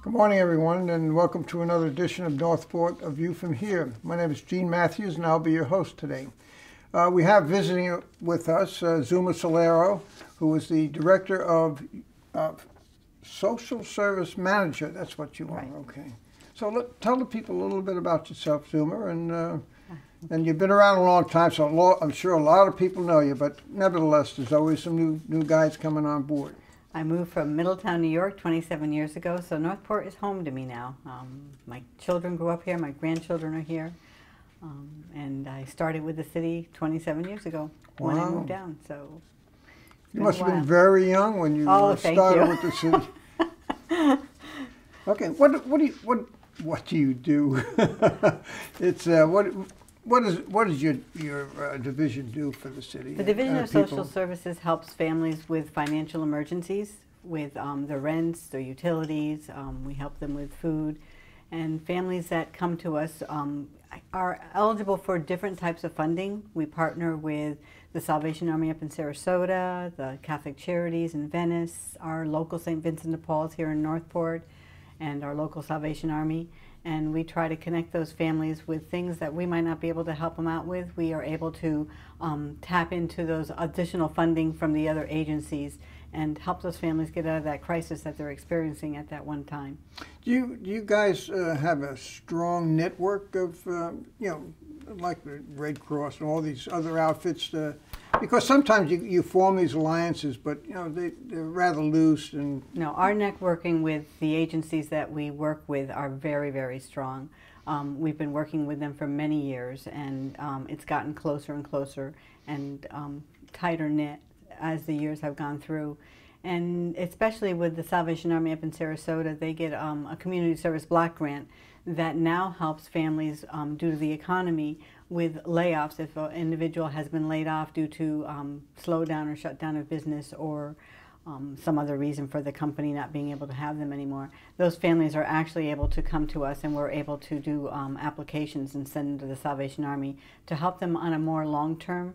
Good morning, everyone, and welcome to another edition of Northport, A View from Here. My name is Gene Matthews, and I'll be your host today. We have visiting with us Zuma Solero, who is the Director of Social Service Manager. That's what you are, right. Okay. So tell the people a little bit about yourself, Zuma, and you've been around a long time, so I'm sure a lot of people know you, but nevertheless, there's always some new guys coming on board. I moved from Middletown, New York 27 years ago, so Northport is home to me now. My children grew up here, my grandchildren are here, and I started with the city 27 years ago when I moved down. So you must have been very young when you started with the city. Okay, what do you do? It's what does your division do for the city? The Division of Social Services helps families with financial emergencies, with their rents, their utilities. We help them with food. And families that come to us are eligible for different types of funding. We partner with the Salvation Army up in Sarasota, the Catholic Charities in Venice, our local St. Vincent de Paul's here in Northport, and our local Salvation Army. And we try to connect those families with things that we might not be able to help them out with. We are able to tap into those additional funding from the other agencies and help those families get out of that crisis that they're experiencing at that one time. Do you guys have a strong network of, like the Red Cross and all these other outfits? Because sometimes you form these alliances, but they're rather loose. And no, our networking with the agencies that we work with are very, very strong. We've been working with them for many years, and it's gotten closer and closer and tighter knit as the years have gone through. And especially with the Salvation Army up in Sarasota, they get a community service block grant that now helps families due to the economy with layoffs. If an individual has been laid off due to slowdown or shutdown of business or some other reason for the company not being able to have them anymore, those families are actually able to come to us, and we're able to do applications and send them to the Salvation Army to help them on a more long-term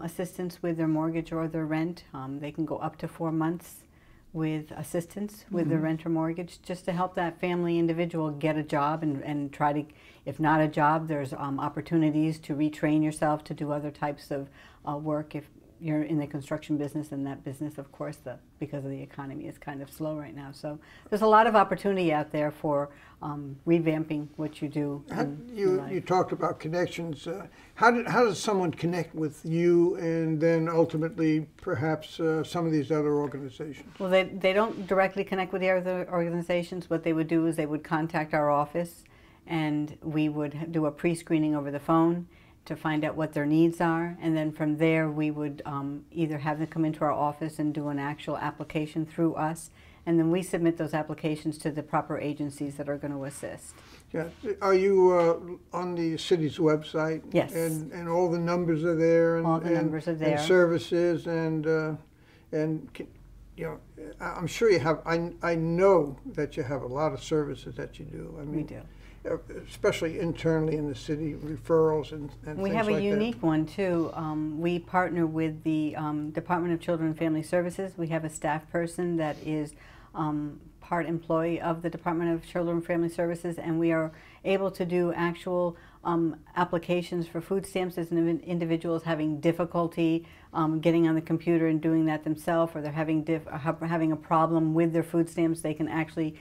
assistance with their mortgage or their rent. They can go up to 4 months with assistance with their rent or mortgage, just to help that family individual get a job and try to, if not a job, there's opportunities to retrain yourself to do other types of work if you're in the construction business, and that business, of course, because of the economy, is kind of slow right now. So there's a lot of opportunity out there for revamping what you do. You talked about connections. How does someone connect with you and then ultimately perhaps some of these other organizations? Well, they don't directly connect with the other organizations. What they would do is they would contact our office, and we would do a pre-screening over the phone to find out what their needs are, and then from there we would either have them come into our office and do an actual application through us, and then we submit those applications to the proper agencies that are going to assist. Yeah. Are you on the city's website? Yes. And all the numbers are there. And, all the numbers are there. And services and I'm sure you have. I know that you have a lot of services that you do. I mean, we do. Especially internally in the city, referrals and we things have a like unique one too. We partner with the Department of Children and Family Services. We have a staff person that is part employee of the Department of Children and Family Services, and we are able to do actual applications for food stamps as an individual is having difficulty getting on the computer and doing that themselves, or they're having a problem with their food stamps. They can actually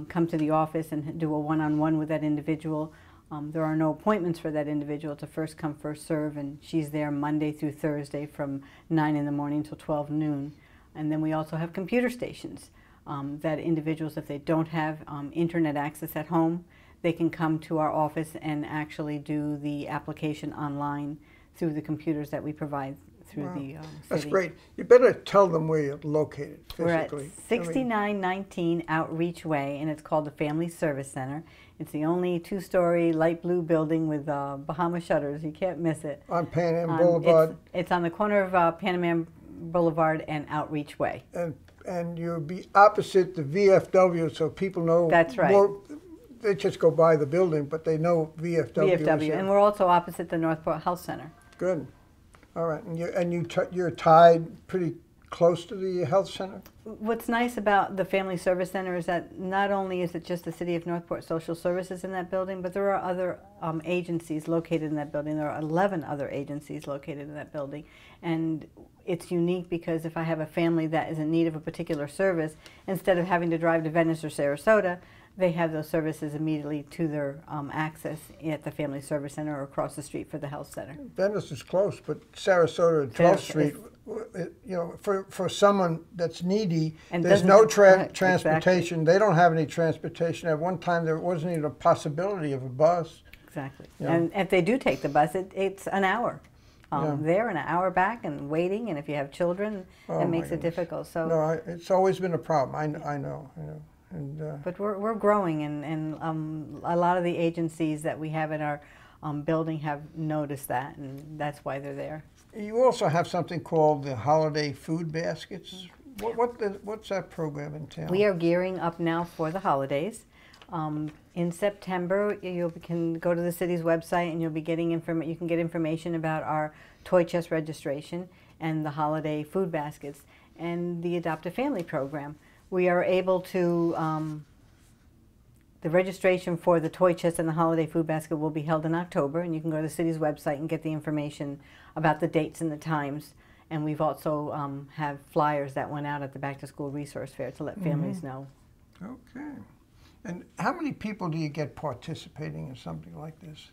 come to the office and do a one-on-one with that individual. There are no appointments for that individual. It's a first come, first serve, and she's there Monday through Thursday from 9 in the morning till 12 noon. And then we also have computer stations that individuals, if they don't have internet access at home, they can come to our office and actually do the application online through the computers that we provide through the city. That's great. You better tell them where you're located physically. We're at 6919 Outreach Way, and it's called the Family Service Center. It's the only two-story light blue building with Bahama shutters. You can't miss it. On Pan Am Boulevard. It's on the corner of Pan Am Boulevard and Outreach Way. And you'll be opposite the VFW, so people know. That's right. They just go by the building, but they know VFW. VFW, and we're also opposite the Northport Health Center. Good. All right, and you're tied pretty close to the health center? What's nice about the Family Service Center is that not only is it just the City of Northport Social Services in that building, but there are other agencies located in that building. There are 11 other agencies located in that building. And it's unique because if I have a family that is in need of a particular service, instead of having to drive to Venice or Sarasota, they have those services immediately to their access at the Family Service Center or across the street for the health center. Venice is close, but Sarasota and 12th Street, you know, for someone that's needy, and there's no transportation. Exactly. They don't have any transportation. At one time, there wasn't even a possibility of a bus. Exactly. You know? And if they do take the bus, it's an hour. There and an hour back and waiting, and if you have children, it makes it difficult. So no, it's always been a problem. I know. And, but we're growing, and a lot of the agencies that we have in our building have noticed that, and that's why they're there. You also have something called the Holiday Food Baskets. What's that program entail? We are gearing up now for the holidays. In September, you can go to the city's website and you'll be getting you can get information about our toy chest registration and the holiday food baskets and the Adopt a Family program. We are able to, the registration for the toy chest and the holiday food basket will be held in October, and you can go to the city's website and get the information about the dates and the times. And we've also have flyers that went out at the Back to School Resource Fair to let families know. Okay. And how many people do you get participating in something like this?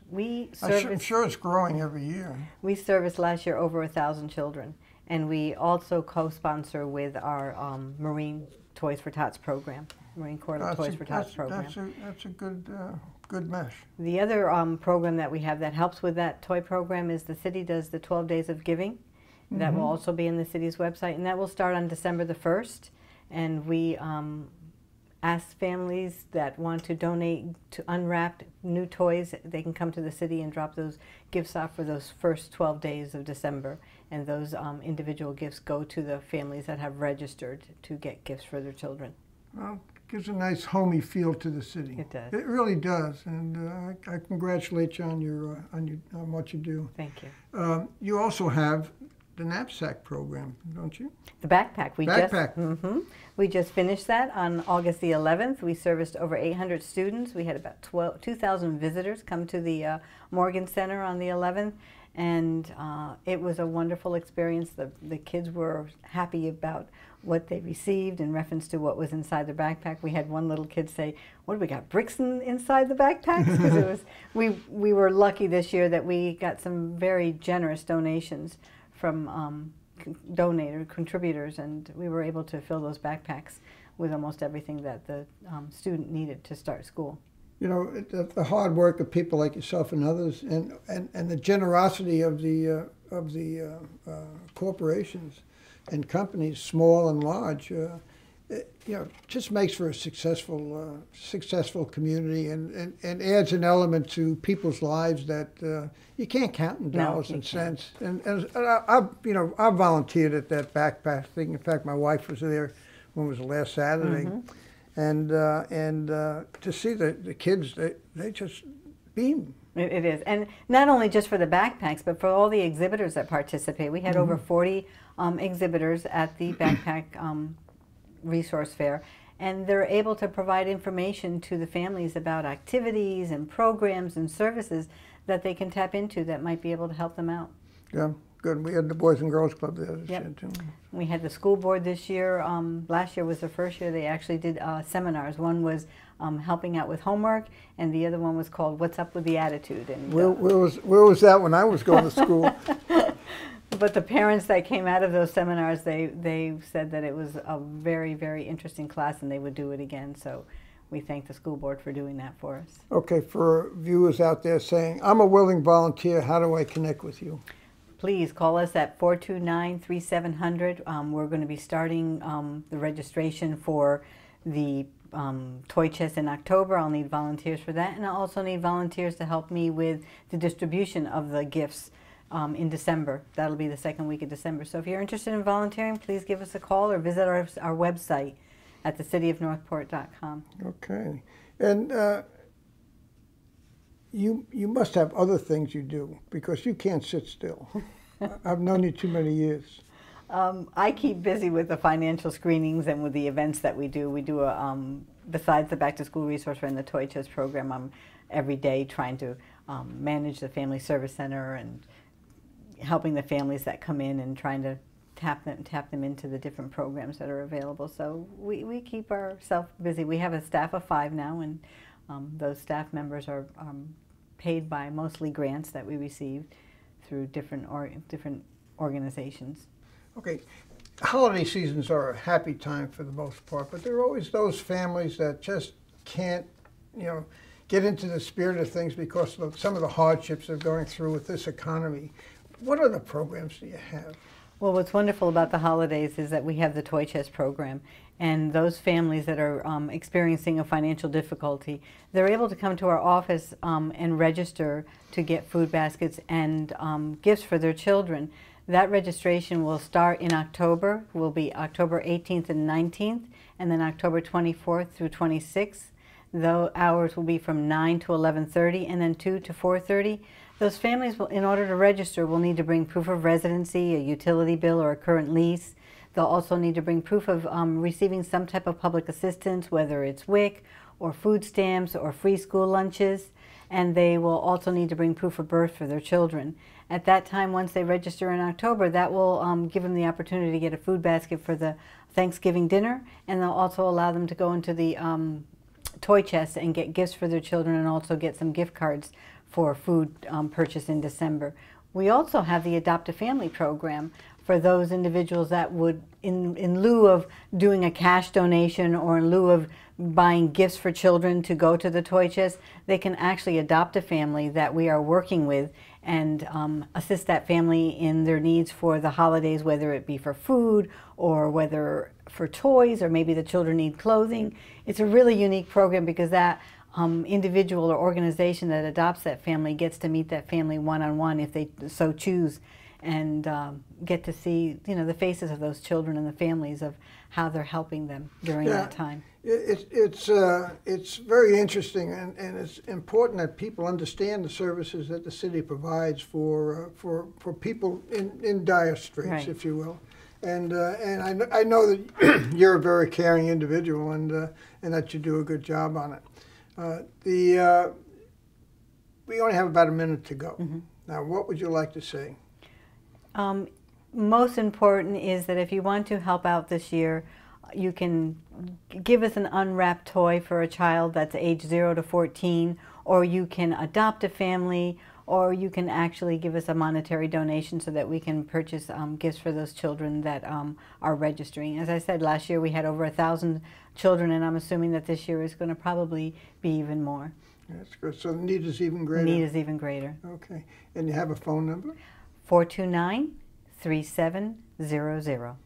I'm sure it's growing every year. We serviced last year over 1,000 children, and we also co-sponsor with our Marine Toys for Tots program, Marine Corps Toys for Tots program. That's a good mesh. The other program that we have that helps with that toy program is the city does the 12 Days of Giving. That will also be in the city's website, and that will start on December the 1st. And we ask families that want to donate to unwrapped new toys, they can come to the city and drop those gifts off for those first 12 days of December. And those individual gifts go to the families that have registered to get gifts for their children. Well, it gives a nice homey feel to the city. It does. It really does, and I congratulate you on what you do. Thank you. You also have the knapsack program, don't you? The backpack. Backpack. We just finished that on August the 11th. We serviced over 800 students. We had about 2,000 visitors come to the Morgan Center on the 11th. And it was a wonderful experience. The kids were happy about what they received in reference to what was inside the backpack. We had one little kid say, "What do we got, bricks inside the backpacks?" Because it was, we were lucky this year that we got some very generous donations from contributors, and we were able to fill those backpacks with almost everything that the student needed to start school. You know, the hard work of people like yourself and others, and the generosity of the corporations and companies, small and large, just makes for a successful community, and adds an element to people's lives that you can't count in dollars and cents. And I've volunteered at that backpack thing. In fact, my wife was there when it was last Saturday. And to see the kids, they just beam. It is. And not only just for the backpacks, but for all the exhibitors that participate. We had over 40 exhibitors at the Backpack Resource Fair, and they're able to provide information to the families about activities and programs and services that they can tap into that might be able to help them out. Yeah. Good. We had the Boys and Girls Club there this year, too. We had the school board this year. Last year was the first year they actually did seminars. One was helping out with homework, and the other one was called What's Up with the Attitude. And where was that when I was going to school? But the parents that came out of those seminars, they said that it was a very, very interesting class, and they would do it again. So we thank the school board for doing that for us. Okay, for viewers out there saying, I'm a willing volunteer, how do I connect with you? Please call us at 429-3700. We're going to be starting the registration for the toy chest in October. I'll need volunteers for that, and I also need volunteers to help me with the distribution of the gifts in December. That'll be the second week of December. So if you're interested in volunteering, please give us a call or visit our website at thecityofnorthport.com. Okay. And you must have other things you do, because you can't sit still. I've known you too many years. I keep busy with the financial screenings and with the events that we do. We do besides the Back to School Resource Fair and the Toy Chest program, I'm every day trying to manage the Family Service Center and helping the families that come in and trying to tap them into the different programs that are available. So we keep ourselves busy. We have a staff of 5 now, and those staff members are paid by mostly grants that we receive through different organizations. Okay, holiday seasons are a happy time for the most part, but there are always those families that just can't, get into the spirit of things because of some of the hardships they're going through with this economy. What other programs do you have? Well, what's wonderful about the holidays is that we have the Toy Chest program, and those families that are experiencing a financial difficulty, they're able to come to our office and register to get food baskets and gifts for their children. That registration will start in October, will be October 18th and 19th, and then October 24th through 26th. The hours will be from 9 to 11:30 and then 2 to 4:30. Those families, will, in order to register, will need to bring proof of residency, a utility bill, or a current lease. They'll also need to bring proof of receiving some type of public assistance, whether it's WIC or food stamps or free school lunches. And they will also need to bring proof of birth for their children. At that time, once they register in October, that will give them the opportunity to get a food basket for the Thanksgiving dinner, and they'll also allow them to go into the Toy Chest and get gifts for their children and also get some gift cards for food purchase in December. We also have the Adopt a Family program for those individuals that would, in lieu of doing a cash donation or in lieu of buying gifts for children to go to the Toy Chest, they can actually adopt a family that we are working with and assist that family in their needs for the holidays, whether it be for food or whether for toys, or maybe the children need clothing. It's a really unique program because that individual or organization that adopts that family gets to meet that family one-on-one if they so choose, and get to see the faces of those children and the families of how they're helping them during that time. It's very interesting, and it's important that people understand the services that the city provides for people in dire straits, Right. if you will. And I know that you're a very caring individual, and that you do a good job on it. We only have about a minute to go. Mm-hmm. Now, what would you like to say? Most important is that if you want to help out this year, you can give us an unwrapped toy for a child that's age 0 to 14, or you can adopt a family, or you can actually give us a monetary donation so that we can purchase gifts for those children that are registering. As I said, last year we had over 1,000 children, and I'm assuming that this year is going to probably be even more. That's good. So the need is even greater? The need is even greater. Okay. And you have a phone number? 429-3700.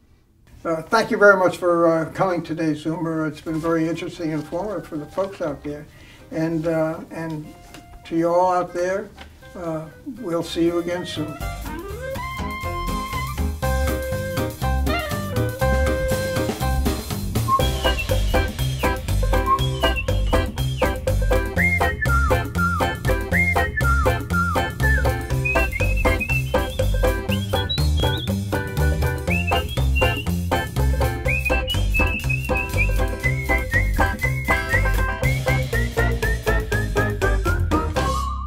Thank you very much for coming today, Zoomer. It's been very interesting and informative for the folks out there. And to you all out there, we'll see you again soon.